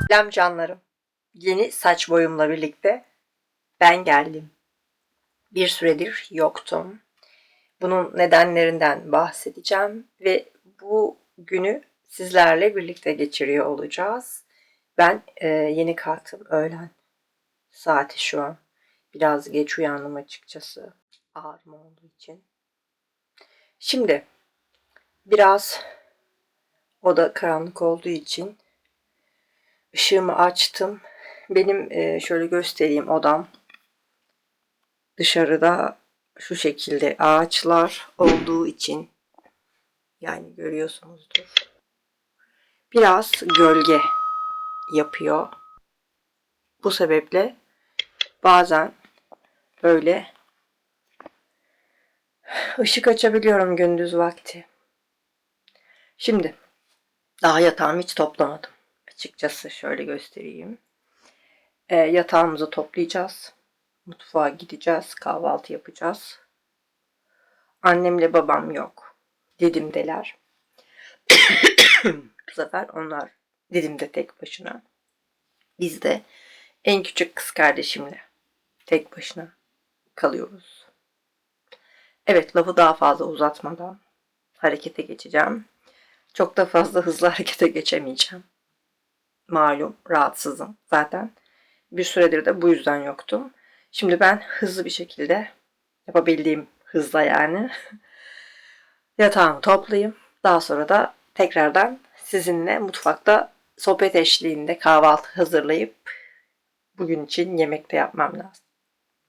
Selam canlarım. Yeni saç boyumla birlikte ben geldim. Bir süredir yoktum. Bunun nedenlerinden bahsedeceğim ve bu günü sizlerle birlikte geçiriyor olacağız. Ben yeni kalktım öğlen. Saati şu an. Biraz geç uyandım açıkçası. Ağrım olduğu için. Şimdi biraz oda karanlık olduğu için ışığımı açtım. Benim şöyle göstereyim odam. Dışarıda şu şekilde ağaçlar olduğu için, yani görüyorsunuzdur, biraz gölge yapıyor. Bu sebeple bazen böyle ışık açabiliyorum gündüz vakti. Şimdi daha yatağımı hiç toplamadım. Açıkçası şöyle göstereyim. Yatağımızı toplayacağız. Mutfağa gideceğiz. Kahvaltı yapacağız. Annemle babam yok. Didimdeler. Bu sefer onlar Didim'de tek başına. Biz de en küçük kız kardeşimle tek başına kalıyoruz. Evet, lafı daha fazla uzatmadan harekete geçeceğim. Çok da fazla hızlı harekete geçemeyeceğim. Malum rahatsızım zaten. Bir süredir de bu yüzden yoktum. Şimdi ben hızlı bir şekilde, yapabildiğim hızla yani, yatağımı toplayayım. Daha sonra da tekrardan sizinle mutfakta sohbet eşliğinde kahvaltı hazırlayıp bugün için yemek de yapmam lazım.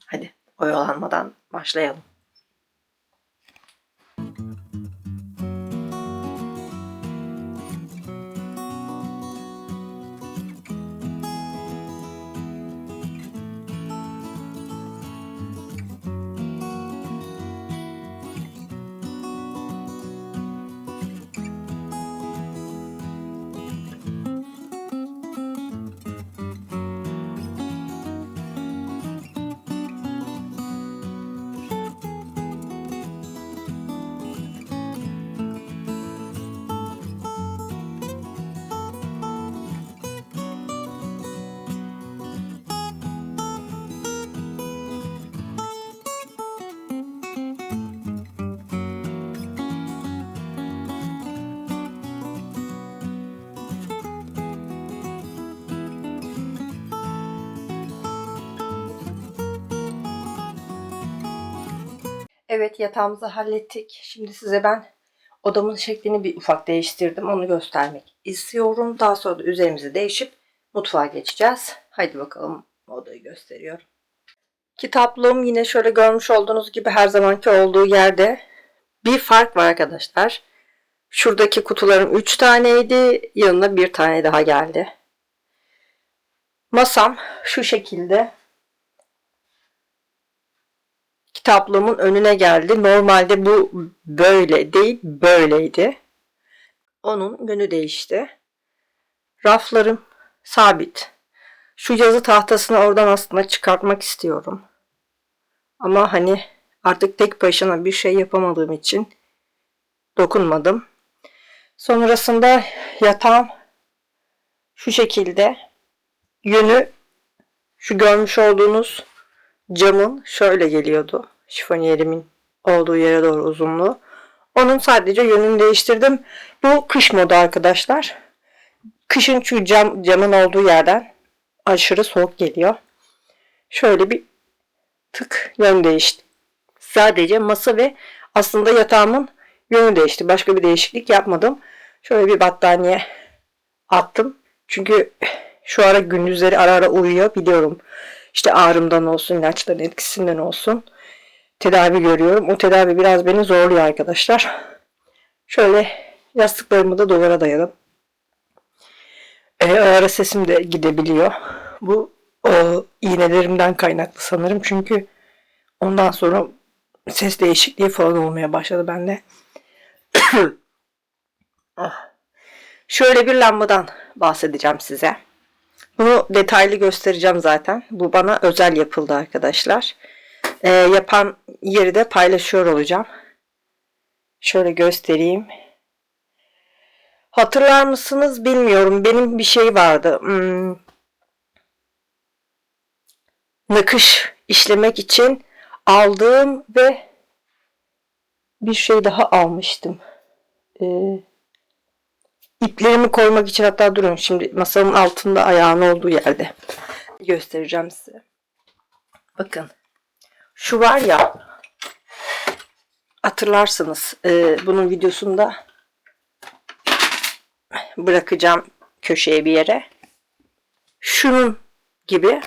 Hadi oyalanmadan başlayalım. Evet, yatağımızı hallettik. Şimdi size ben odamın şeklini bir ufak değiştirdim. Onu göstermek istiyorum. Daha sonra da üzerimizi değişip mutfağa geçeceğiz. Haydi bakalım, odayı gösteriyorum. Kitaplığım yine şöyle görmüş olduğunuz gibi her zamanki olduğu yerde. Bir fark var arkadaşlar. Şuradaki kutularım 3 taneydi. Yanına bir tane daha geldi. Masam şu şekilde. Kitaplığımın önüne geldi. Normalde bu böyle değil, böyleydi. Onun yönü değişti. Raflarım sabit. Şu yazı tahtasını oradan aslında çıkartmak istiyorum. Ama hani artık tek başına bir şey yapamadığım için dokunmadım. Sonrasında yatağım şu şekilde. Yönü şu görmüş olduğunuz camın şöyle geliyordu. Şifonyerimin olduğu yere doğru uzunluğu. Onun sadece yönünü değiştirdim. Bu kış modu arkadaşlar. Kışın şu camın olduğu yerden aşırı soğuk geliyor. Şöyle bir tık yön değişti. Sadece masa ve aslında yatağımın yönü değişti. Başka bir değişiklik yapmadım. Şöyle bir battaniye attım. Çünkü şu ara gündüzleri ara ara uyuyor, biliyorum. İşte ağrımdan olsun, ilaçların etkisinden olsun tedavi görüyorum. O tedavi biraz beni zorluyor arkadaşlar. Şöyle yastıklarımı da duvara dayadım. Ara sesim de gidebiliyor. Bu iğnelerimden kaynaklı sanırım. Çünkü ondan sonra ses değişikliği falan olmaya başladı bende. Şöyle bir lambadan bahsedeceğim size. Bunu detaylı göstereceğim zaten. Bu bana özel yapıldı arkadaşlar. Yapan yeri de paylaşıyor olacağım. Şöyle göstereyim. Hatırlar mısınız bilmiyorum. Benim bir şey vardı. Nakış işlemek için aldığım ve bir şey daha almıştım. İplerimi koymak için, hatta durun şimdi masanın altında ayağın olduğu yerde göstereceğim size. Bakın şu var ya, hatırlarsınız, bunun videosunda bırakacağım köşeye bir yere. Şunun gibi,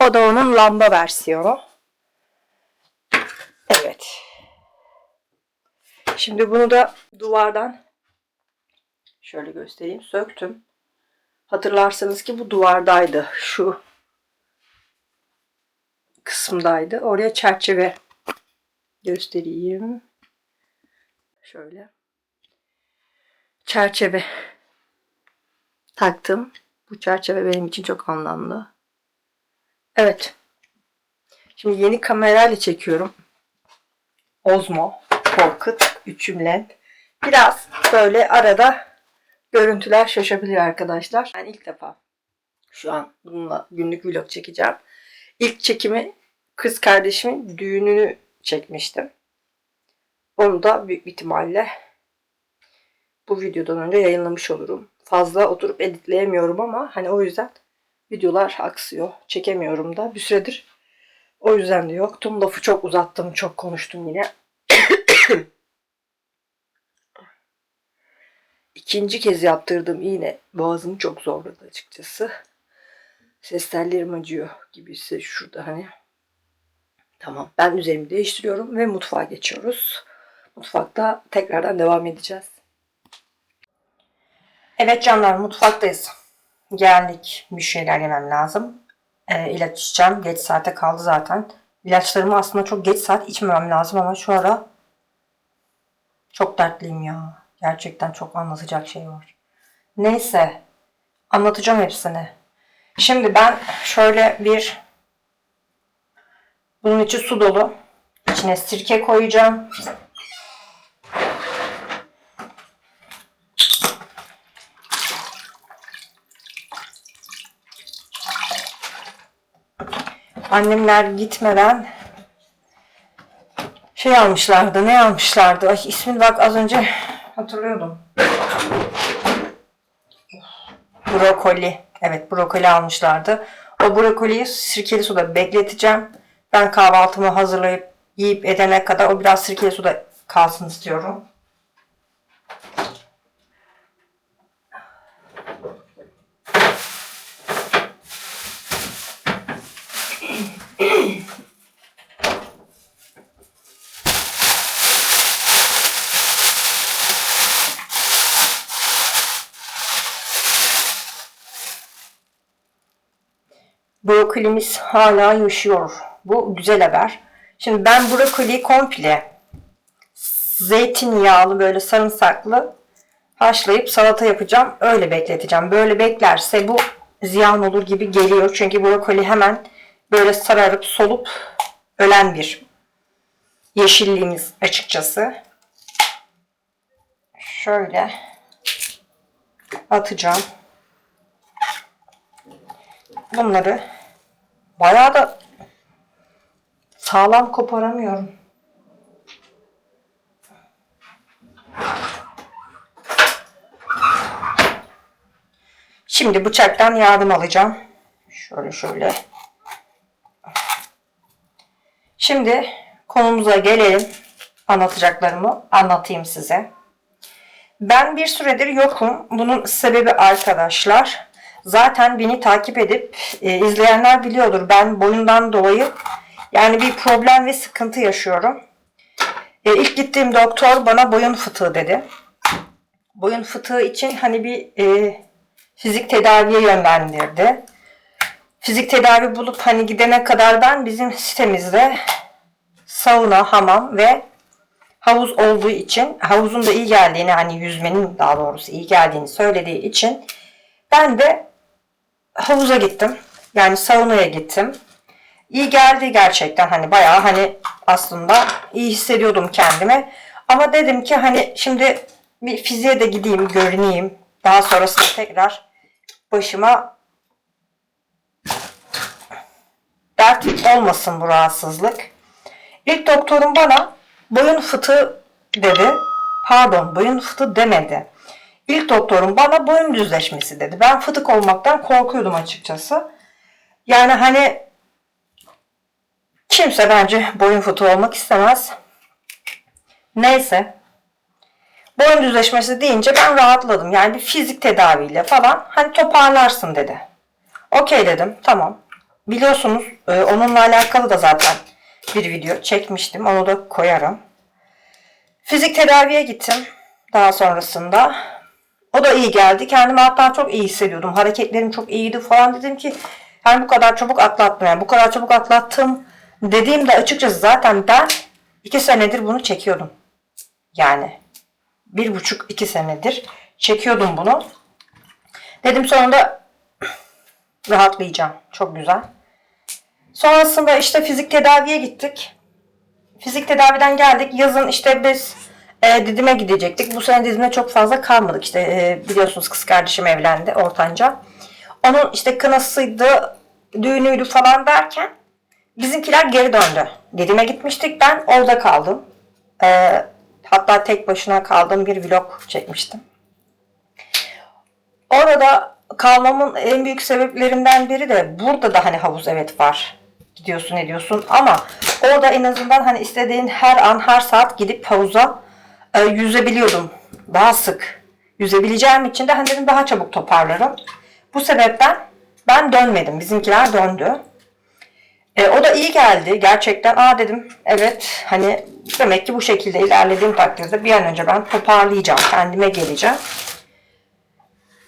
o da onun lamba versiyonu. Evet. Şimdi bunu da duvardan şöyle göstereyim. Söktüm. Hatırlarsanız ki bu duvardaydı. Şu kısımdaydı. Oraya çerçeve göstereyim. Şöyle. Çerçeve taktım. Bu çerçeve benim için çok anlamlı. Evet. Şimdi yeni kamerayla çekiyorum. Osmo Pocket 3'üm led. Biraz böyle arada görüntüler şaşabilir arkadaşlar. Ben ilk defa şu an bununla günlük vlog çekeceğim. İlk çekimi kız kardeşimin düğününü çekmiştim. Onu da büyük bir ihtimalle bu videodan önce yayınlamış olurum. Fazla oturup editleyemiyorum ama hani o yüzden videolar aksıyor. Çekemiyorum da bir süredir. O yüzden de yoktum. Lafı çok uzattım, çok konuştum yine. İkinci kez yaptırdığım iğne boğazımı çok zorladı açıkçası. Ses tellerim acıyor gibisi şurada hani. Tamam, ben üzerimi değiştiriyorum ve mutfağa geçiyoruz. Mutfakta tekrardan devam edeceğiz. Evet canlar, mutfaktayız. Geldik, bir şeyler yemem lazım. İlaç içeceğim. Geç saate kaldı zaten. İlaçlarımı aslında çok geç saat içmemem lazım ama şu ara çok dertliyim ya. Gerçekten çok anlatacak şey var. Neyse, anlatacağım hepsini. Şimdi ben şöyle bunun içi su dolu. İçine sirke koyacağım. Annemler gitmeden şey almışlardı. Ne almışlardı? Ay, ismini bak az önce hatırlıyordum. Brokoli. Evet, brokoli almışlardı. O brokoliyi sirkeli suda bekleteceğim. Ben kahvaltımı hazırlayıp yiyip edene kadar o biraz sirkeli suda kalsın istiyorum. Brokolimiz hala yaşıyor. Bu güzel haber. Şimdi ben brokoliyi komple zeytinyağlı, böyle sarımsaklı haşlayıp salata yapacağım. Öyle bekleteceğim. Böyle beklerse bu ziyan olur gibi geliyor. Çünkü brokoli hemen böyle sararıp solup ölen bir yeşilliğimiz açıkçası. Şöyle atacağım. Bunları bayağı da sağlam koparamıyorum. Şimdi bıçaktan yardım alacağım. Şöyle. Şimdi konumuza gelelim. Anlatacaklarımı anlatayım size. Ben bir süredir yokum. Bunun sebebi arkadaşlar, zaten beni takip edip izleyenler biliyordur. Ben boyundan dolayı yani bir problem ve sıkıntı yaşıyorum. İlk gittiğim doktor bana boyun fıtığı dedi. Boyun fıtığı için hani bir fizik tedaviye yönlendirdi. Fizik tedavi bulup hani gidene kadar ben bizim sitemizde sauna, hamam ve havuz olduğu için, havuzun da iyi geldiğini, hani yüzmenin daha doğrusu iyi geldiğini söylediği için ben de havuza gittim. Yani saunaya gittim. İyi geldi gerçekten, hani bayağı hani aslında iyi hissediyordum kendimi. Ama dedim ki hani şimdi bir fiziğe de gideyim, görüneyim. Daha sonrasında tekrar başıma dert olmasın bu rahatsızlık. İlk doktorum bana boyun fıtığı dedi. Pardon, boyun fıtığı demedi. İlk doktorum bana boyun düzleşmesi dedi. Ben fıtık olmaktan korkuyordum açıkçası. Yani hani kimse bence boyun fıtığı olmak istemez. Neyse. Boyun düzleşmesi deyince ben rahatladım. Yani bir fizik tedaviyle falan hani toparlarsın dedi. Okey dedim, tamam. Biliyorsunuz onunla alakalı da zaten bir video çekmiştim. Onu da koyarım. Fizik tedaviye gittim daha sonrasında. O da iyi geldi. Kendimi hatta çok iyi hissediyordum. Hareketlerim çok iyiydi falan. Dedim ki yani bu kadar çabuk atlattım. Yani bu kadar çabuk atlattım dediğimde açıkçası zaten ben 2 senedir bunu çekiyordum. Yani 1,5-2 senedir çekiyordum bunu. Dedim sonunda rahatlayacağım. Çok güzel. Sonrasında işte fizik tedaviye gittik. Fizik tedaviden geldik. Yazın işte biz Didim'e gidecektik. Bu sene Didim'e çok fazla kalmadık. İşte biliyorsunuz kız kardeşim evlendi, ortanca. Onun işte kınasıydı, düğünüydü falan derken bizimkiler geri döndü. Didim'e gitmiştik. Ben orada kaldım. Hatta tek başına kaldığım bir vlog çekmiştim. Orada kalmamın en büyük sebeplerinden biri de burada da hani havuz evet var. Gidiyorsun ediyorsun ama orada en azından hani istediğin her an her saat gidip havuza yüzebiliyordum. Daha sık yüzebileceğim için de hani dedim daha çabuk toparlarım. Bu sebepten ben dönmedim. Bizimkiler döndü. O da iyi geldi. Gerçekten dedim evet hani demek ki bu şekilde ilerlediğim takdirde bir an önce ben toparlayacağım. Kendime geleceğim.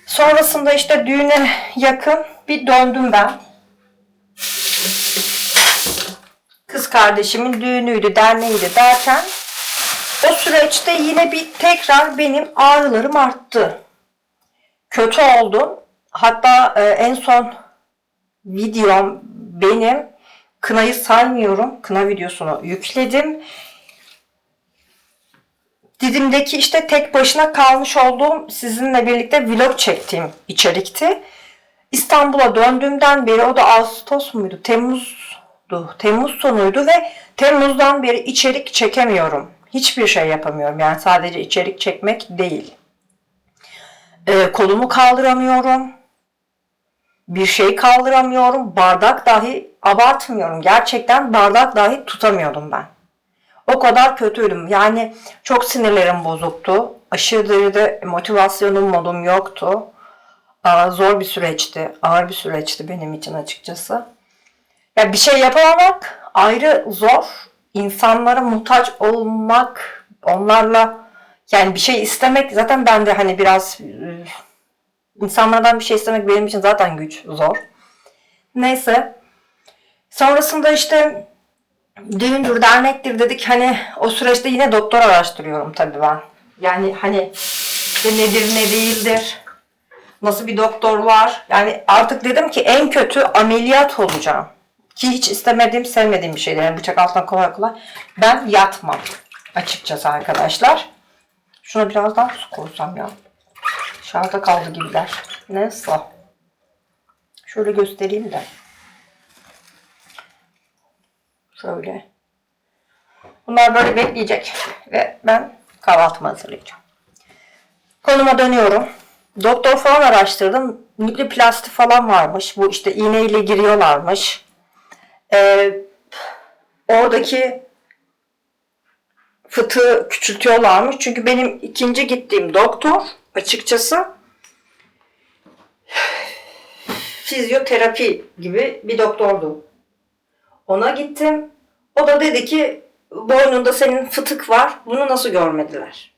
Sonrasında işte düğüne yakın bir döndüm ben. Kız kardeşimin düğünüydü, derneğiydi derken o süreçte yine bir tekrar benim ağrılarım arttı. Kötü oldum. Hatta en son videom benim kınayı saymıyorum. Kına videosunu yükledim. Didim'deki işte tek başına kalmış olduğum sizinle birlikte vlog çektiğim içerikti. İstanbul'a döndüğümden beri o da Ağustos muydu? Temmuz'du. Temmuz sonuydu ve Temmuz'dan beri içerik çekemiyorum. Hiçbir şey yapamıyorum. Yani sadece içerik çekmek değil. Kolumu kaldıramıyorum. Bir şey kaldıramıyorum. Bardak dahi abartmıyorum. Gerçekten bardak dahi tutamıyordum ben. O kadar kötüydüm. Yani çok sinirlerim bozuktu. Aşırı derecede motivasyonum modum yoktu. Zor bir süreçti. Ağır bir süreçti benim için açıkçası. Ya bir şey yapamamak ayrı zor. İnsanlara muhtaç olmak, onlarla yani bir şey istemek zaten ben de hani biraz insanlardan bir şey istemek benim için zaten güç, zor. Neyse. Sonrasında işte düğündür, dernektir dedik. Hani o süreçte yine doktor araştırıyorum tabii ben. Yani hani işte nedir ne değildir. Nasıl bir doktor var. Yani artık dedim ki en kötü ameliyat olacağım. Ki hiç istemediğim, sevmediğim bir şeydir. Yani bıçak altına kolay kolay ben yatmam açıkçası arkadaşlar. Şuna biraz daha su koysam ya. Dışarıda kaldı gibiler. Neyse. Şöyle göstereyim de. Şöyle. Bunlar böyle bekleyecek. Ve ben kahvaltımı hazırlayacağım. Konuma dönüyorum. Doktor falan araştırdım. Nükleoplasti falan varmış. Bu işte iğneyle giriyorlarmış. Oradaki fıtığı küçültüyorlarmış. Çünkü benim ikinci gittiğim doktor açıkçası fizyoterapi gibi bir doktordu. Ona gittim. O da dedi ki boynunda senin fıtık var. Bunu nasıl görmediler?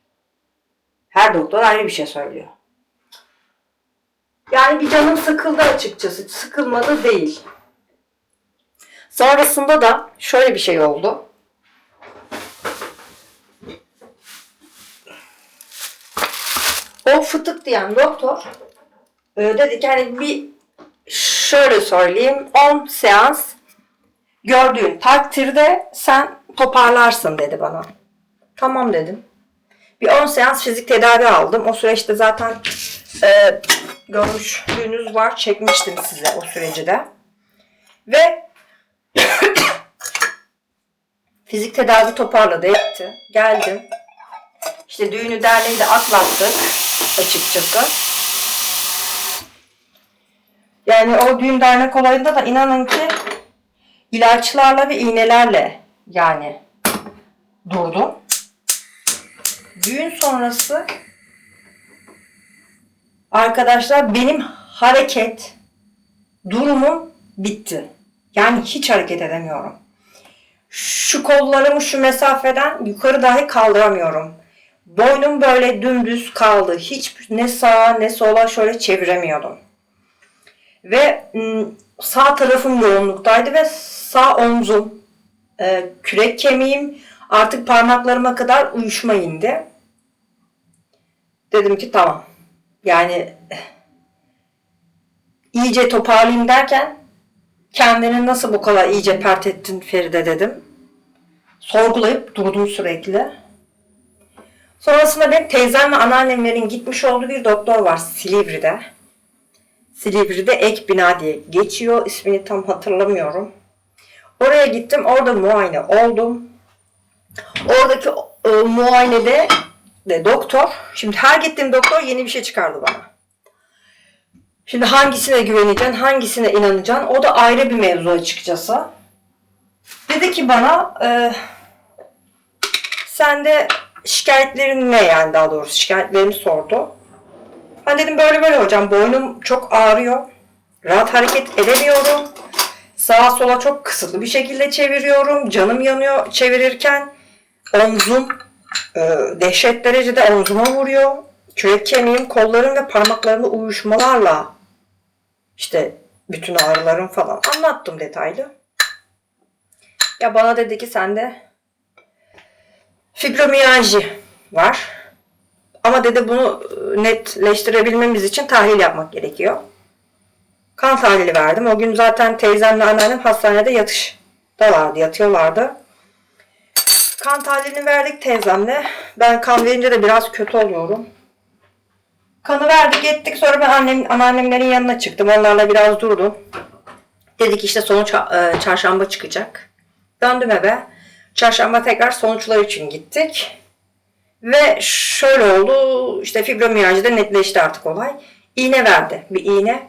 Her doktor ayrı bir şey söylüyor. Yani bir canım sıkıldı açıkçası. Sıkılmadı değil. Sonrasında da şöyle bir şey oldu. O fıtık diyen doktor dedi ki hani bir şöyle söyleyeyim 10 seans gördüğün takdirde sen toparlarsın dedi bana. Tamam dedim. Bir 10 seans fizik tedavi aldım. O süreçte zaten görmüşlüğünüz var. Çekmiştim size o süreci de. Ve fizik tedavi toparladı etti. Geldim. İşte düğünü derneği de atlattık açıkçası. Yani o düğün dernek olayında da inanın ki ilaçlarla ve iğnelerle yani durdum. Düğün sonrası arkadaşlar benim hareket durumum bitti. Yani hiç hareket edemiyorum. Şu kollarımı şu mesafeden yukarı dahi kaldıramıyorum. Boynum böyle dümdüz kaldı. Hiç ne sağa ne sola şöyle çeviremiyordum. Ve sağ tarafım yoğunluktaydı ve sağ omzum, kürek kemiğim artık parmaklarıma kadar uyuşma indi. Dedim ki tamam. Yani iyice toparlayayım derken kendini nasıl bu kadar iyice pert ettin Feride dedim. Sorgulayıp durdum sürekli. Sonrasında benim teyzem ve anneannemlerin gitmiş olduğu bir doktor var Silivri'de. Silivri'de Ek Bina diye geçiyor. İsmini tam hatırlamıyorum. Oraya gittim. Orada muayene oldum. Oradaki muayenede de doktor. Şimdi her gittiğim doktor yeni bir şey çıkardı bana. Şimdi hangisine güveneceksin, hangisine inanacaksın? O da ayrı bir mevzu açıkçası. Dedi ki bana sende şikayetlerin ne yani daha doğrusu şikayetlerimi sordu. Ben dedim böyle böyle hocam boynum çok ağrıyor. Rahat hareket edemiyorum. Sağa sola çok kısıtlı bir şekilde çeviriyorum. Canım yanıyor çevirirken. Omzum dehşet derecede omzuma vuruyor. Kürek kemiğim, kollarım ve parmaklarımda uyuşmalarla işte bütün ağrılarım falan anlattım detaylı. Ya bana dedi ki sende fibromiyalji var. Ama dedi bunu netleştirebilmemiz için tahlil yapmak gerekiyor. Kan tahlili verdim. O gün zaten teyzemle anneannem hastanede yatıyorlardı. Kan tahlilini verdik teyzemle. Ben kan verince de biraz kötü oluyorum. Kanı verdik ettik. Sonra ben anneannemlerin yanına çıktım. Onlarla biraz durdum. Dedik işte sonuç çarşamba çıkacak. Döndüm eve. Çarşamba tekrar sonuçlar için gittik. Ve şöyle oldu. İşte fibromiyalji netleşti artık olay. İğne verdi. Bir iğne.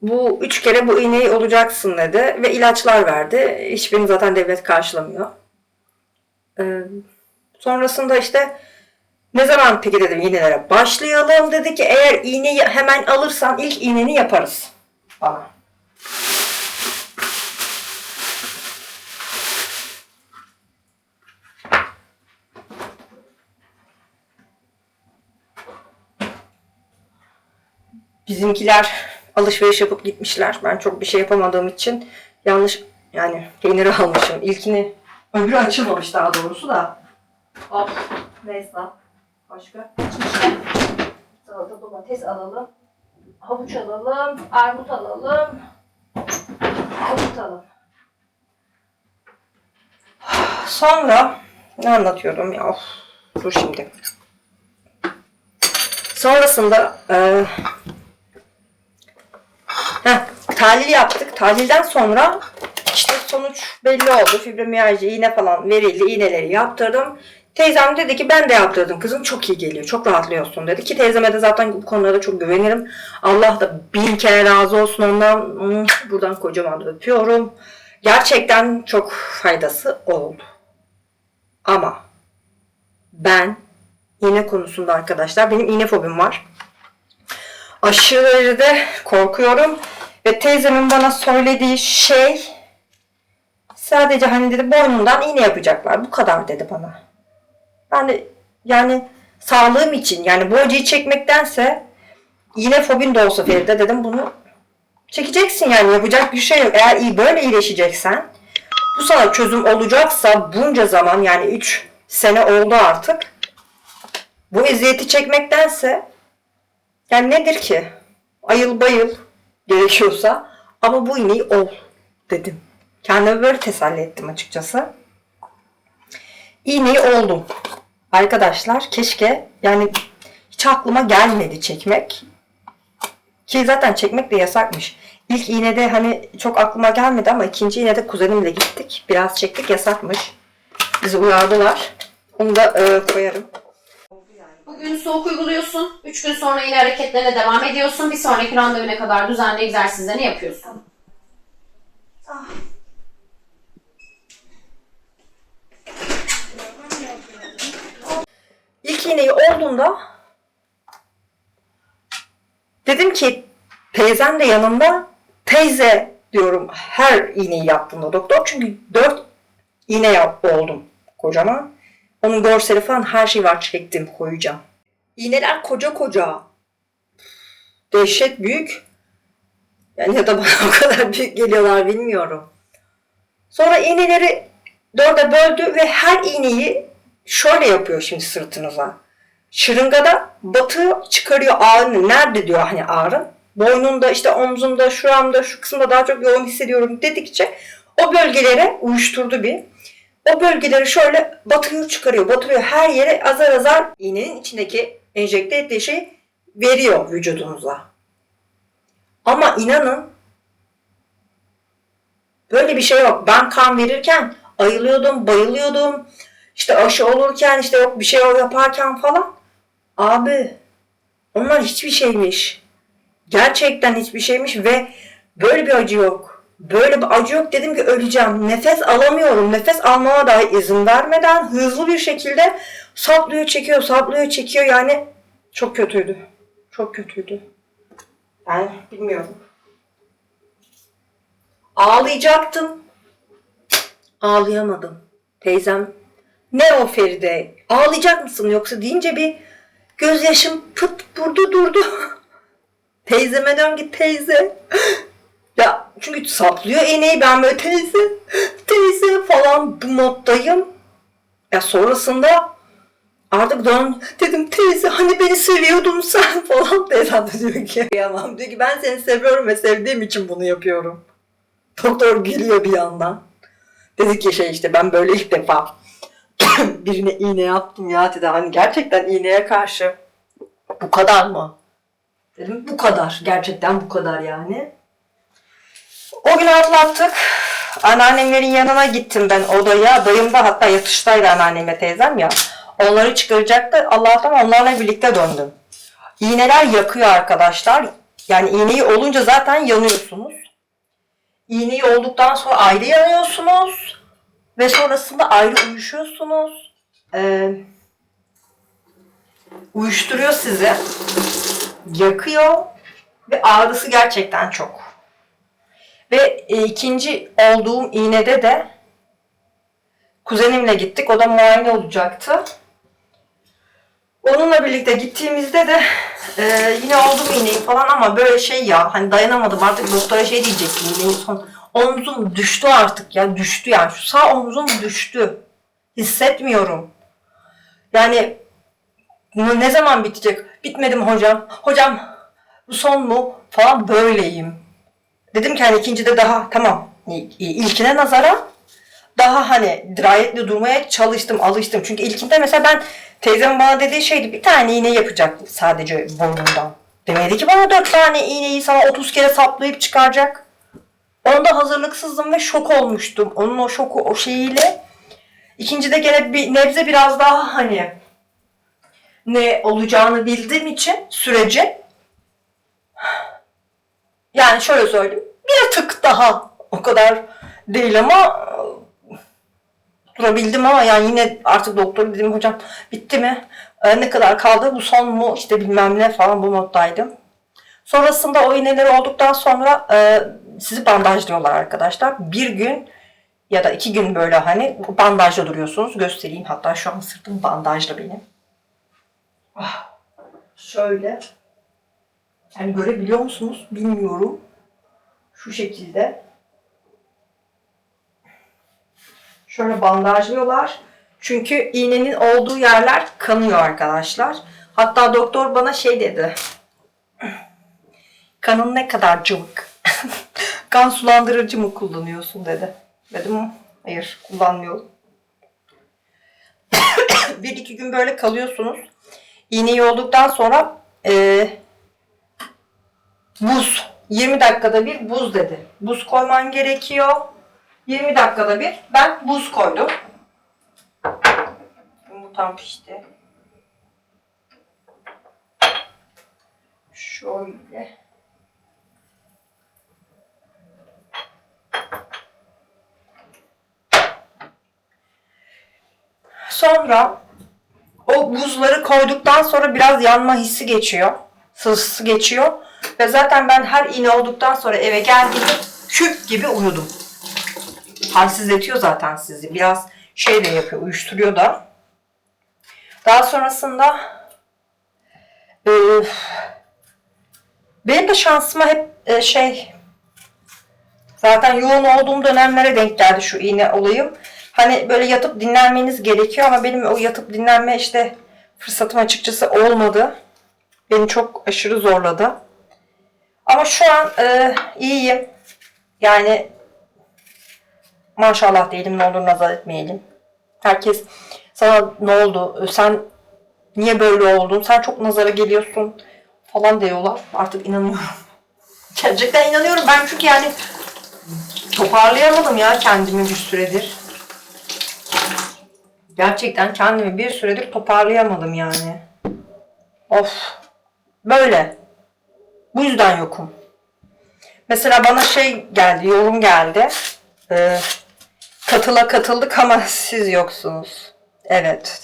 Bu 3 kere bu iğneyi olacaksın dedi. Ve ilaçlar verdi. Hiçbirini zaten devlet karşılamıyor. Sonrasında işte ne zaman peki dedim iğnelere başlayalım. Dedi ki eğer iğneyi hemen alırsan ilk iğneni yaparız bana. Bizimkiler alışveriş yapıp gitmişler. Ben çok bir şey yapamadığım için yanlış yani peyniri almışım. İlkini öbürü açılmamış daha doğrusu da. Of neyse. Başka? Salata domates alalım. Havuç alalım. Armut alalım. Havuç alalım. Sonra ne anlatıyordum ya? Of, dur şimdi. Sonrasında tahlil yaptık. Tahlilden sonra işte sonuç belli oldu. Fibromiyalji iğne falan verildi. İğneleri yaptırdım. Teyzem dedi ki ben de yaptırdım kızım çok iyi geliyor. Çok rahatlıyorsun dedi ki teyzeme de zaten bu konularda çok güvenirim. Allah da 1000 kere razı olsun ondan. Buradan kocaman da öpüyorum. Gerçekten çok faydası oldu. Ama ben iğne konusunda arkadaşlar benim iğne fobim var. Aşırı derecede korkuyorum. Ve teyzemin bana söylediği şey sadece hani dedi boynundan iğne yapacaklar. Bu kadar dedi bana. Ben de yani sağlığım için yani bu acıyı çekmektense iğne fobin de olsa Feride dedim bunu çekeceksin yani yapacak bir şey yok. Eğer iyi böyle iyileşeceksen bu sana çözüm olacaksa bunca zaman yani 3 sene oldu artık. Bu eziyeti çekmektense yani nedir ki? Ayıl bayıl gerekiyorsa ama bu iğneyi ol dedim. Kendimi böyle teselli ettim açıkçası. İğneyi oldum. Arkadaşlar keşke, yani hiç aklıma gelmedi çekmek. Ki zaten çekmek de yasakmış. İlk iğnede hani çok aklıma gelmedi ama ikinci iğnede kuzenimle gittik. Biraz çektik, yasakmış. Bizi uyardılar. Onu da koyarım. Bugün soğuk uyguluyorsun. 3 gün sonra yine hareketlerine devam ediyorsun. Bir sonraki randevuna kadar düzenli egzersizlerini yapıyorsun. İlk iğneyi olduğunda dedim ki teyzem de yanımda, teyze diyorum her iğneyi yaptığımda doktor. Çünkü 4 iğne oldum kocaman. Onun görseli falan her şey var, çektim koyacağım. İğneler koca koca. Dehşet büyük. Yani ya da bana o kadar büyük geliyorlar bilmiyorum. Sonra iğneleri 4'e böldü ve her iğneyi şöyle yapıyor şimdi sırtınıza. Şırıngada batıyor, çıkarıyor ağrını. Nerede diyor hani ağrın? Boynunda, işte omzumda, şuramda, şu kısımda daha çok yoğun hissediyorum dedikçe o bölgelere uyuşturdu bir. O bölgeleri şöyle batıyor, çıkarıyor, batırıyor. Her yere azar azar iğnenin içindeki enjekte ettiği şey veriyor vücudunuza. Ama inanın böyle bir şey yok. Ben kan verirken ayılıyordum, bayılıyordum. İşte aşı olurken, işte yok bir şey yaparken falan. Abi onlar hiçbir şeymiş. Gerçekten hiçbir şeymiş ve böyle bir acı yok. Böyle bir acı yok, dedim ki öleceğim. Nefes alamıyorum. Nefes almama dahi izin vermeden hızlı bir şekilde saplıyor, çekiyor, saplıyor, çekiyor. Yani çok kötüydü. Çok kötüydü. Yani bilmiyorum. Ağlayacaktım. Ağlayamadım. Teyzem, ne o Feride? Ağlayacak mısın yoksa deyince bir gözyaşım pıt burada durdu. Teyzeme dön git teyze. Ya çünkü saplıyor iğneyi, ben böyle teyze, teyze falan bu moddayım. Ya sonrasında artık dön dedim, teyze hani beni seviyordun sen falan. Teyzem de diyor ki kıyamam, diyor ki ben seni seviyorum ve sevdiğim için bunu yapıyorum. Doktor gülüyor bir yandan. Dedi ki işte ben böyle ilk defa birine iğne yaptım ya dedi. Hani gerçekten iğneye karşı bu kadar mı? Dedim bu kadar. Gerçekten bu kadar yani. O gün atlattık. Anneannemlerin yanına gittim ben odaya. Dayım da hatta yatıştaydı, anneanneme teyzem ya. Onları çıkaracaktı. Allah'tan onlarla birlikte döndüm. İğneler yakıyor arkadaşlar. Yani iğneyi olunca zaten yanıyorsunuz. İğneyi olduktan sonra ayrı yanıyorsunuz. Ve sonrasında ayrı uyuşuyorsunuz. Uyuşturuyor sizi. Yakıyor. Ve ağrısı gerçekten çok. Ve ikinci olduğum iğnede de kuzenimle gittik. O da muayene olacaktı. Onunla birlikte gittiğimizde de yine oldum iğneyi falan ama böyle şey ya, hani dayanamadım artık, doktora şey diyecektim iğneyi son. Omzum düştü artık ya, düştü yani, şu sağ omzum düştü. Hissetmiyorum. Yani ne zaman bitecek? Bitmedi mi hocam? Hocam bu son mu? Falan böyleyim. Dedim ki hani ikincide daha tamam, ilkine nazaran daha hani dirayetli durmaya çalıştım, alıştım. Çünkü ilkinde mesela ben, teyzemin bana dediği şeydi, bir tane iğne yapacak sadece boynundan. Demedi ki bana 4 tane iğneyi sana 30 kere saplayıp çıkaracak. Onda hazırlıksızdım ve şok olmuştum. Onun o şoku, o şeyiyle. İkincide gene bir nebze biraz daha hani ne olacağını bildiğim için süreci, yani şöyle söyleyeyim, bir tık daha, o kadar değil ama durabildim. Ama yani yine artık doktor dedim, hocam bitti mi? Ne kadar kaldı? Bu son mu? İşte bilmem ne falan, bu moddaydım. Sonrasında o iğneleri olduktan sonra sizi bandajlıyorlar arkadaşlar. Bir gün ya da 2 gün böyle hani bandajla duruyorsunuz. Göstereyim, hatta şu an sırtım bandajlı benim. Şöyle. Yani görebiliyor musunuz? Bilmiyorum. Şu şekilde. Şöyle bandajlıyorlar. Çünkü iğnenin olduğu yerler kanıyor arkadaşlar. Hatta doktor bana şey dedi. Kanın ne kadar cıvık. Kan sulandırıcı mı kullanıyorsun dedi. Dedim hayır, kullanmıyorum. Bir iki gün böyle kalıyorsunuz. İğneyi olduktan sonra buz. 20 dakikada bir buz dedi. Buz koyman gerekiyor. 20 dakikada bir ben buz koydum. Yumurtam pişti. Şöyle. Sonra o buzları koyduktan sonra biraz yanma hissi geçiyor. Sızısı geçiyor. Ve zaten ben her iğne olduktan sonra eve geldiğimde küp gibi uyudum. Halsizletiyor zaten sizi. Biraz şey de yapıyor, uyuşturuyor da. Daha sonrasında benim de şansıma hep zaten yoğun olduğum dönemlere denk geldi şu iğne olayım. Hani böyle yatıp dinlenmeniz gerekiyor ama benim o yatıp dinlenme fırsatım açıkçası olmadı. Beni çok aşırı zorladı. Ama şu an iyiyim. Yani maşallah diyelim, ne olur nazar etmeyelim. Herkes sana ne oldu, sen niye böyle oldun, sen çok nazara geliyorsun falan diyorlar. Artık inanıyorum. Gerçekten inanıyorum ben, çünkü yani toparlayamadım ya kendimi bir süredir. Gerçekten kendimi bir süredir toparlayamadım yani. Of. Böyle. Bu yüzden yokum. Mesela bana geldi, yorum geldi. Katıldık ama siz yoksunuz. Evet.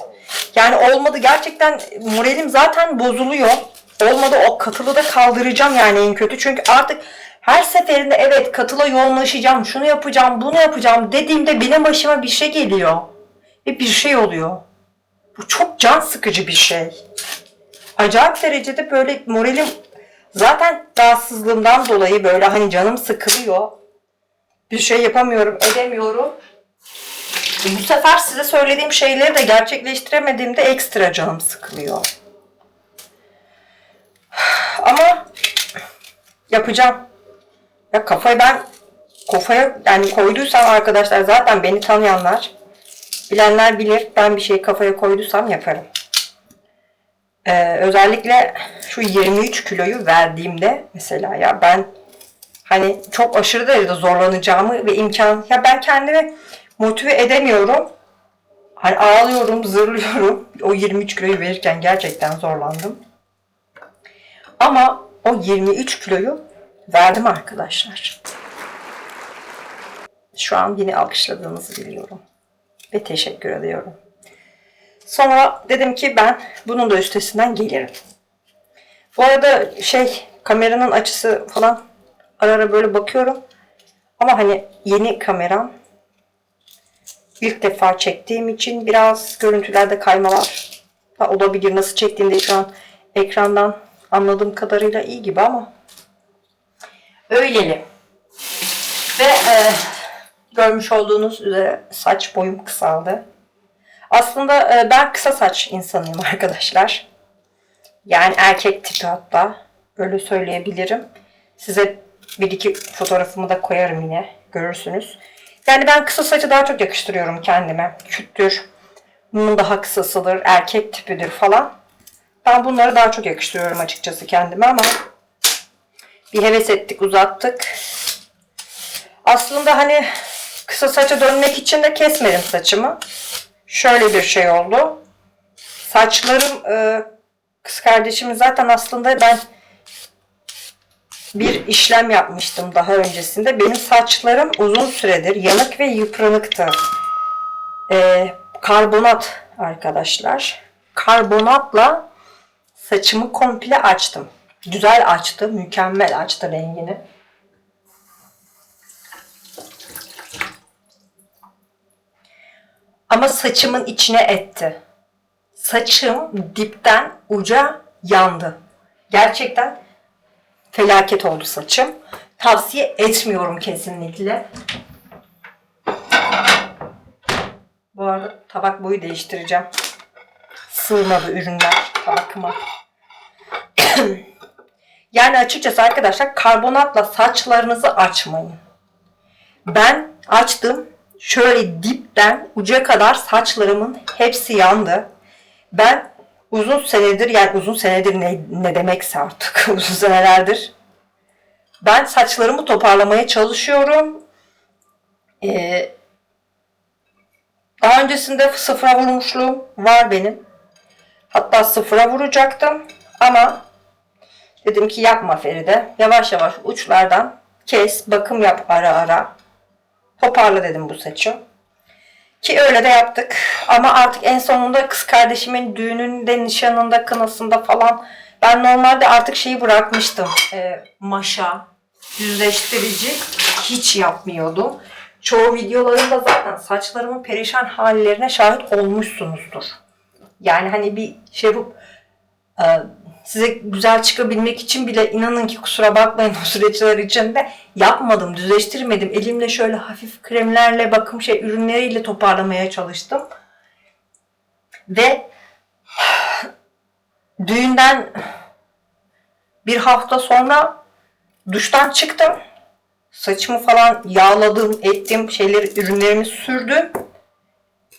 Yani olmadı, gerçekten moralim zaten bozuluyor. Olmadı, o katılı da kaldıracağım yani en kötü. Çünkü artık her seferinde evet katıla yoğunlaşacağım, şunu yapacağım, bunu yapacağım dediğimde benim başıma bir şey geliyor. Ve bir şey oluyor. Bu çok can sıkıcı bir şey. Acayip derecede böyle moralim, zaten rahatsızlığımdan dolayı böyle hani canım sıkılıyor. Bir şey yapamıyorum, edemiyorum. Bu sefer size söylediğim şeyleri de gerçekleştiremediğimde ekstra canım sıkılıyor. Ama yapacağım. Ya kafaya yani koyduysam arkadaşlar, zaten beni tanıyanlar, bilenler bilir, ben bir şeyi kafaya koyduysam yaparım. Özellikle şu 23 kiloyu verdiğimde mesela, ya ben hani çok aşırı derecede zorlanacağımı ve ya ben kendimi motive edemiyorum. Hani ağlıyorum, zırlıyorum. O 23 kiloyu verirken gerçekten zorlandım. Ama o 23 kiloyu verdim arkadaşlar. Şu an beni alkışladığınızı biliyorum. Ve teşekkür ediyorum. Sonra dedim ki ben bunun da üstesinden gelirim. Bu arada kameranın açısı falan ara ara böyle bakıyorum. Ama hani yeni kameram, ilk defa çektiğim için biraz görüntülerde kaymalar da olabilir. Nasıl çektiğimde şu an ekrandan anladığım kadarıyla iyi gibi ama öyleli. Ve görmüş olduğunuz üzere saç boyum kısaldı. Aslında ben kısa saç insanıyım arkadaşlar. Yani erkek tipi, hatta öyle söyleyebilirim. Size bir iki fotoğrafımı da koyarım, yine görürsünüz. Yani ben kısa saçı daha çok yakıştırıyorum kendime. Küttür, bunun daha kısasıdır, erkek tipidir falan. Ben bunları daha çok yakıştırıyorum açıkçası kendime ama bir heves ettik, uzattık. Aslında hani kısa saça dönmek için de kesmedim saçımı. Şöyle bir şey oldu. Saçlarım, kız kardeşimin zaten aslında ben bir işlem yapmıştım daha öncesinde. Benim saçlarım uzun süredir yanık ve yıpranıktı. Karbonat arkadaşlar. Karbonatla saçımı komple açtım. Güzel açtı, mükemmel açtı rengini. Ama saçımın içine etti. Saçım dipten uca yandı. Gerçekten felaket oldu saçım. Tavsiye etmiyorum kesinlikle. Bu arada tabak boyu değiştireceğim. Sığmadı ürünler tabakıma. Yani açıkçası arkadaşlar, karbonatla saçlarınızı açmayın. Ben açtım. Şöyle dipten uca kadar saçlarımın hepsi yandı. Ben uzun senedir, yani uzun senedir ne demekse artık uzun senelerdir ben saçlarımı toparlamaya çalışıyorum. Daha öncesinde sıfıra vurmuşluğum var benim. Hatta sıfıra vuracaktım ama dedim ki yapma Feride. Yavaş yavaş uçlardan kes, bakım yap ara ara. Toparla dedim bu saçı. Ki öyle de yaptık. Ama artık en sonunda kız kardeşimin düğününde, nişanında, kınasında falan ben normalde artık şeyi bırakmıştım. Maşa, düzleştirici hiç yapmıyordum. Çoğu videolarımda zaten saçlarımın perişan hallerine şahit olmuşsunuzdur. Yani hani bir şey yapıp size güzel çıkabilmek için bile inanın ki kusura bakmayın o süreçler içinde yapmadım, düzleştirmedim. Elimle şöyle hafif kremlerle, bakım ürünleriyle toparlamaya çalıştım. Ve düğünden bir hafta sonra duştan çıktım. Saçımı falan yağladım, ettim, ürünlerimi sürdüm.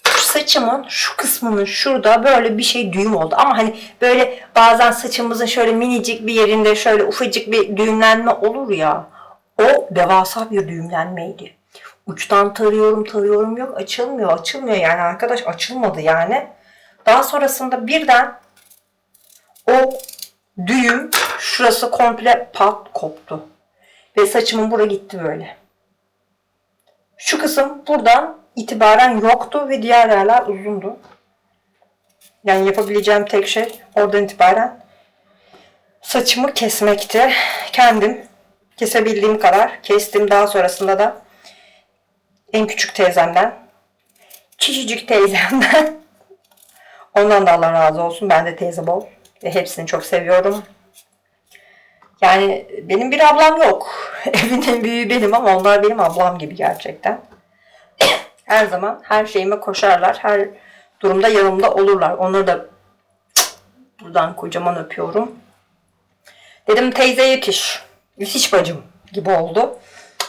Saçımın şu kısmının şurada böyle bir şey düğüm oldu. Ama hani böyle bazen saçımızın şöyle minicik bir yerinde şöyle ufacık bir düğümlenme olur ya. O devasa bir düğümlenmeydi. Uçtan tarıyorum yok açılmıyor yani arkadaş açılmadı yani. Daha sonrasında birden o düğüm şurası komple pat koptu. Ve saçımın bura gitti böyle. Şu kısım buradan itibaren yoktu ve diğer yerler uzundu. Yani yapabileceğim tek şey oradan itibaren saçımı kesmekti. Kendim kesebildiğim kadar kestim. Daha sonrasında da en küçük teyzemden, küçücük teyzemden, ondan da Allah razı olsun. Ben de teyze bol ve hepsini çok seviyorum. Yani benim bir ablam yok. Evin en büyüğü benim ama onlar benim ablam gibi gerçekten. Her zaman her şeyime koşarlar. Her durumda yanımda olurlar. Onları da buradan kocaman öpüyorum. Dedim teyze yetiş. Yetiş bacım gibi oldu.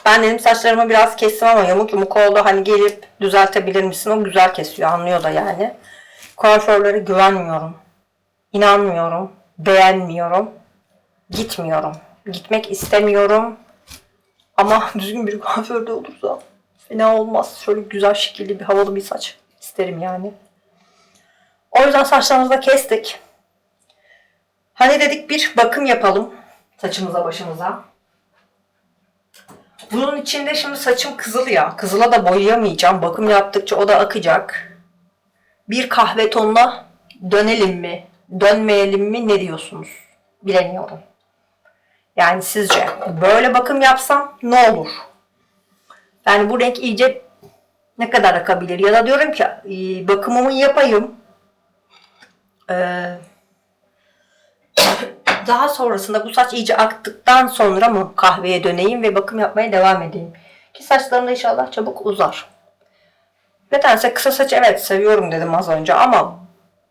Ben dedim saçlarımı biraz kestim ama yamuk yumuk oldu. Hani gelip düzeltebilir misin? O güzel kesiyor. Anlıyor da yani. Kuaförlere güvenmiyorum. İnanmıyorum. Beğenmiyorum. Gitmiyorum. Gitmek istemiyorum. Ama düzgün bir kuaförde olursa fena olmaz. Şöyle güzel şekilli bir havalı bir saç isterim yani. O yüzden saçlarımızı da kestik. Hani dedik bir bakım yapalım saçımıza başımıza. Bunun içinde şimdi saçım kızıl ya. Kızıla da boyayamayacağım. Bakım yaptıkça o da akacak. Bir kahve tonuna dönelim mi? Dönmeyelim mi? Ne diyorsunuz? Bilemiyorum. Yani sizce böyle bakım yapsam ne olur? Yani bu renk iyice ne kadar akabilir? Ya da diyorum ki bakımımı yapayım. Daha sonrasında bu saç iyice aktıktan sonra mı kahveye döneyim ve bakım yapmaya devam edeyim? Ki saçlarım da inşallah çabuk uzar. Nedense kısa saç evet seviyorum dedim az önce ama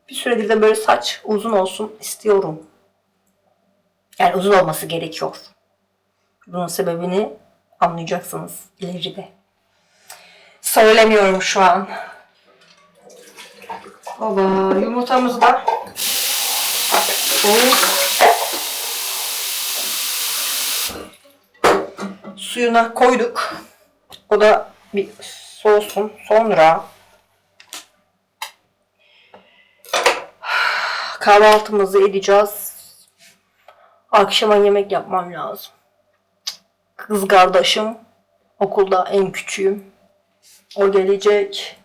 bir süredir de böyle saç uzun olsun istiyorum. Yani uzun olması gerekiyor. Bunun sebebini anlayacaksınız ileride. Söylemiyorum şu an. Baba yumurtamızı da suyuna koyduk. O da bir soğusun. Sonra kahvaltımızı edeceğiz. Akşama yemek yapmam lazım. Kız kardeşim okulda en küçüğüm. O gelecek.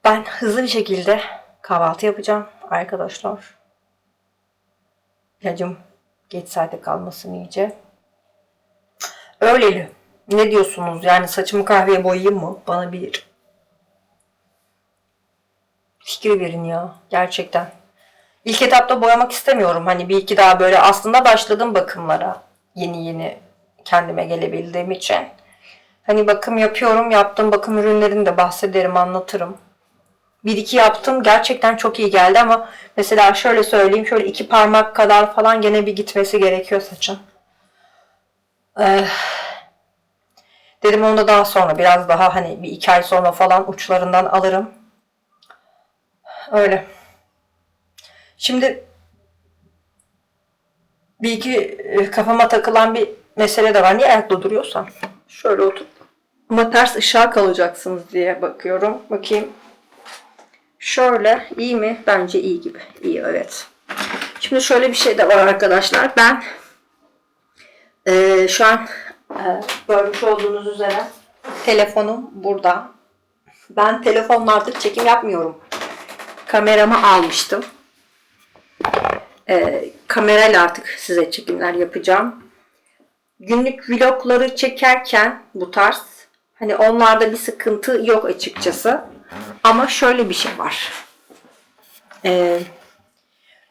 Ben hızlı bir şekilde kahvaltı yapacağım arkadaşlar. İlacım geç saate kalmasın iyice. Öyleli. Ne diyorsunuz? Yani saçımı kahveye boyayayım mı? Bana bir fikir verin ya. Gerçekten. İlk etapta boyamak istemiyorum. Hani bir iki daha böyle aslında başladım bakımlara. Yeni kendime gelebildiğim için. Hani bakım yapıyorum. Yaptığım bakım ürünlerini de bahsederim, anlatırım. Bir iki yaptım. Gerçekten çok iyi geldi ama mesela şöyle söyleyeyim. Şöyle 2 parmak kadar falan gene bir gitmesi gerekiyor saçın. Dedim onu da daha sonra biraz daha hani bir 2 ay sonra falan uçlarından alırım. Öyle. Şimdi bir iki kafama takılan bir mesele de var. Niye ayakta duruyorsan? Şöyle otur. Ama ters ışığa kalacaksınız diye bakıyorum. Bakayım. Şöyle iyi mi? Bence iyi gibi. İyi, evet. Şimdi şöyle bir şey de var arkadaşlar. Ben şu an görmüş olduğunuz üzere telefonum burada. Ben telefonla artık çekim yapmıyorum. Kameramı almıştım. Kamerayla artık size çekimler yapacağım. Günlük vlogları çekerken bu tarz hani onlarda bir sıkıntı yok açıkçası. Ama şöyle bir şey var.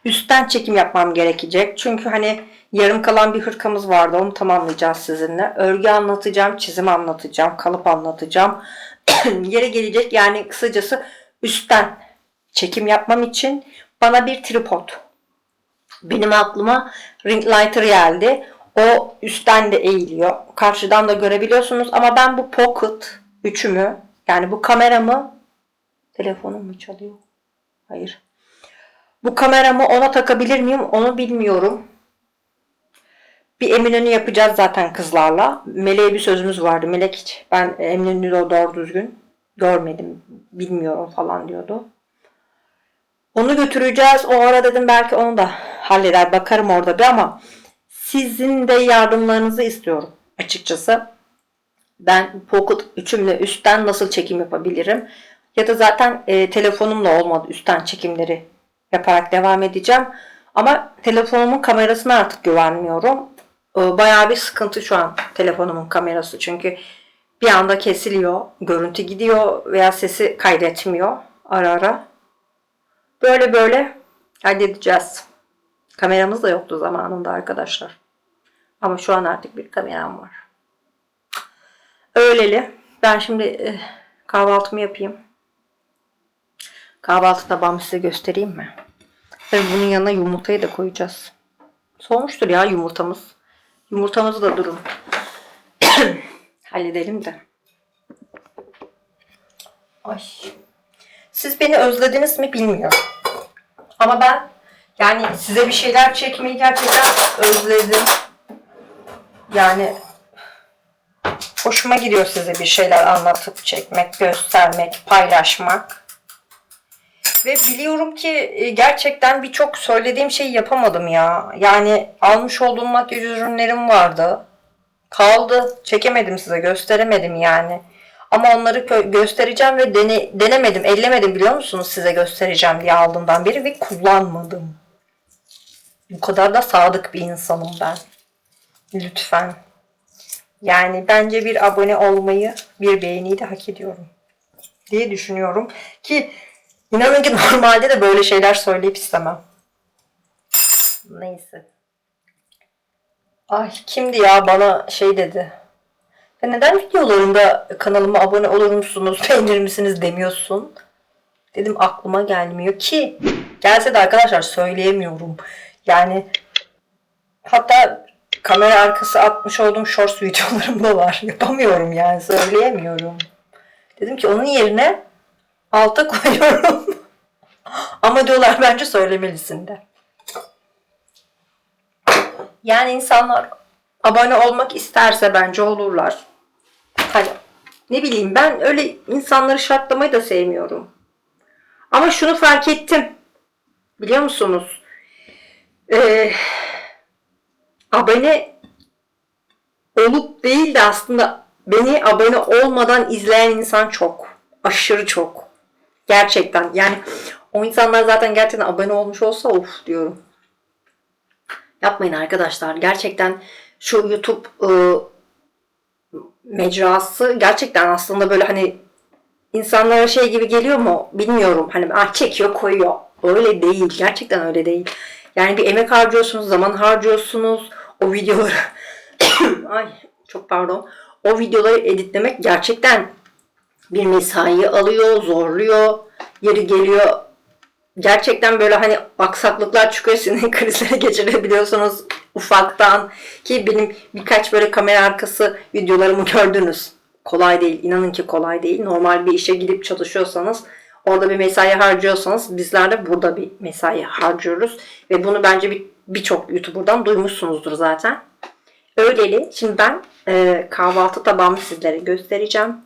Üstten çekim yapmam gerekecek. Çünkü hani yarım kalan bir hırkamız vardı. Onu tamamlayacağız sizinle. Örgü anlatacağım, çizim anlatacağım, kalıp anlatacağım. Yere gelecek, yani kısacası üstten çekim yapmam için bana bir tripod. Benim aklıma ring lighter geldi. O üstten de eğiliyor. Karşıdan da görebiliyorsunuz. Ama ben bu Pocket 3'ümü, yani bu kameramı, telefonum mu çalıyor? Hayır. Bu kameramı ona takabilir miyim? Onu bilmiyorum. Bir Eminönü yapacağız zaten kızlarla. Melek'e bir sözümüz vardı. Melek hiç ben Eminönü'nü doğru düzgün görmedim, bilmiyorum falan diyordu. Onu götüreceğiz. O ara dedim belki onu da halleder. Bakarım orada bir, ama sizin de yardımlarınızı istiyorum açıkçası. Ben Pocket 3'ümle üstten nasıl çekim yapabilirim? Ya da zaten telefonumla olmadı, üstten çekimleri yaparak devam edeceğim. Ama telefonumun kamerasına artık güvenmiyorum. Bayağı bir sıkıntı şu an telefonumun kamerası. Çünkü bir anda kesiliyor, görüntü gidiyor veya sesi kaydetmiyor ara ara. Böyle böyle halledeceğiz. Kameramız da yoktu zamanında arkadaşlar. Ama şu an artık bir kameram var. Öyleli. Ben şimdi kahvaltımı yapayım. Kahvaltı tabağımı size göstereyim mi? Tabii bunun yanına yumurtayı da koyacağız. Soğumuştur ya yumurtamız. Yumurtamızı da durun halledelim de. Ay. Siz beni özlediniz mi bilmiyorum. Ama ben yani size bir şeyler çekmeyi gerçekten özledim. Yani hoşuma gidiyor size bir şeyler anlatıp çekmek, göstermek, paylaşmak. Ve biliyorum ki gerçekten birçok söylediğim şeyi yapamadım ya. Yani almış olduğum makyaj ürünlerim vardı. Kaldı. Çekemedim size, gösteremedim yani. Ama onları göstereceğim ve denemedim, ellemedim biliyor musunuz, size göstereceğim diye aldığımdan beri ve kullanmadım. Bu kadar da sadık bir insanım ben. Lütfen. Yani bence bir abone olmayı, bir beğeniyi de hak ediyorum diye düşünüyorum. Ki inanın ki normalde de böyle şeyler söyleyip istemem. Neyse. Ay kimdi ya bana şey dedi. Ya neden videolarında kanalıma abone olur musunuz, beğenir misiniz demiyorsun? Dedim aklıma gelmiyor ki. Gelse de arkadaşlar söyleyemiyorum. Yani hatta kamera arkası atmış olduğum shorts videolarım da var. Yapamıyorum yani, söyleyemiyorum. Dedim ki onun yerine alta koyuyorum. Ama diyorlar bence söylemelisin de. Yani insanlar abone olmak isterse bence olurlar. Hani ne bileyim, ben öyle insanları şartlamayı da sevmiyorum. Ama şunu fark ettim. Biliyor musunuz? Abone olup değil de aslında beni abone olmadan izleyen insan çok. Aşırı çok. Gerçekten. Yani o insanlar zaten gerçekten abone olmuş olsa of diyorum. Yapmayın arkadaşlar. Gerçekten şu YouTube mecrası gerçekten aslında böyle hani insanlara şey gibi geliyor mu bilmiyorum. Hani çekiyor koyuyor. Öyle değil. Gerçekten öyle değil. Yani bir emek harcıyorsunuz, zaman harcıyorsunuz. O videoları ay çok pardon. O videoları editlemek gerçekten bir mesai alıyor, zorluyor. Yeri geliyor. Gerçekten böyle hani aksaklıklar çıkıyor, sinir krizleri geçirebiliyorsunuz ufaktan. Ki benim birkaç böyle kamera arkası videolarımı gördünüz. Kolay değil. İnanın ki kolay değil. Normal bir işe gidip çalışıyorsanız Orada bir mesai harcıyorsanız bizler de burada bir mesai harcıyoruz. Ve bunu bence birçok YouTuber'dan duymuşsunuzdur zaten. Öyleli. Şimdi ben kahvaltı tabağımı sizlere göstereceğim.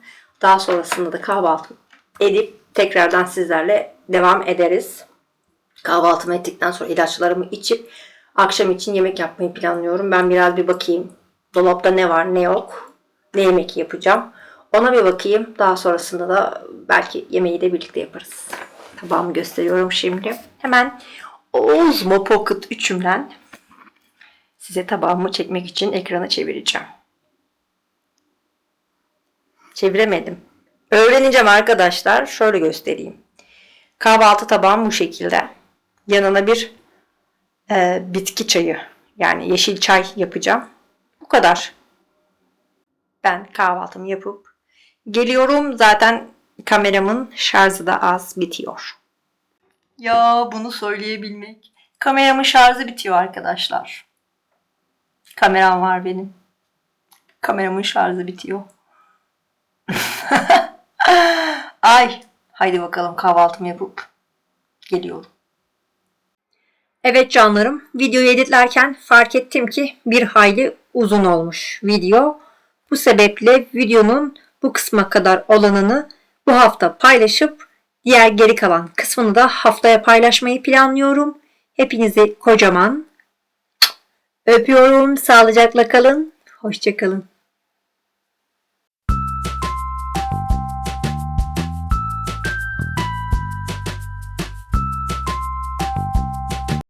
Daha sonrasında da kahvaltı edip tekrardan sizlerle devam ederiz. Kahvaltımı ettikten sonra ilaçlarımı içip akşam için yemek yapmayı planlıyorum. Ben biraz bir bakayım. Dolapta ne var ne yok. Ne yemek yapacağım. Ona bir bakayım. Daha sonrasında da belki yemeği de birlikte yaparız. Tabağımı gösteriyorum şimdi. Hemen Osmo Pocket 3'ümden size tabağımı çekmek için ekrana çevireceğim. Çeviremedim. Öğreneceğim arkadaşlar. Şöyle göstereyim. Kahvaltı tabağım bu şekilde. Yanına bir bitki çayı, yani yeşil çay yapacağım. Bu kadar. Ben kahvaltımı yapıp geliyorum. Zaten kameramın şarjı da az bitiyor. Ya bunu söyleyebilmek. Kameramın şarjı bitiyor arkadaşlar. Kameram var benim. Kameramın şarjı bitiyor. Ay, haydi bakalım kahvaltımı yapıp geliyorum. Evet canlarım, videoyu editlerken fark ettim ki bir hayli uzun olmuş video. Bu sebeple videonun bu kısma kadar olanını bu hafta paylaşıp diğer geri kalan kısmını da haftaya paylaşmayı planlıyorum. Hepinizi kocaman öpüyorum. Sağlıcakla kalın. Hoşça kalın.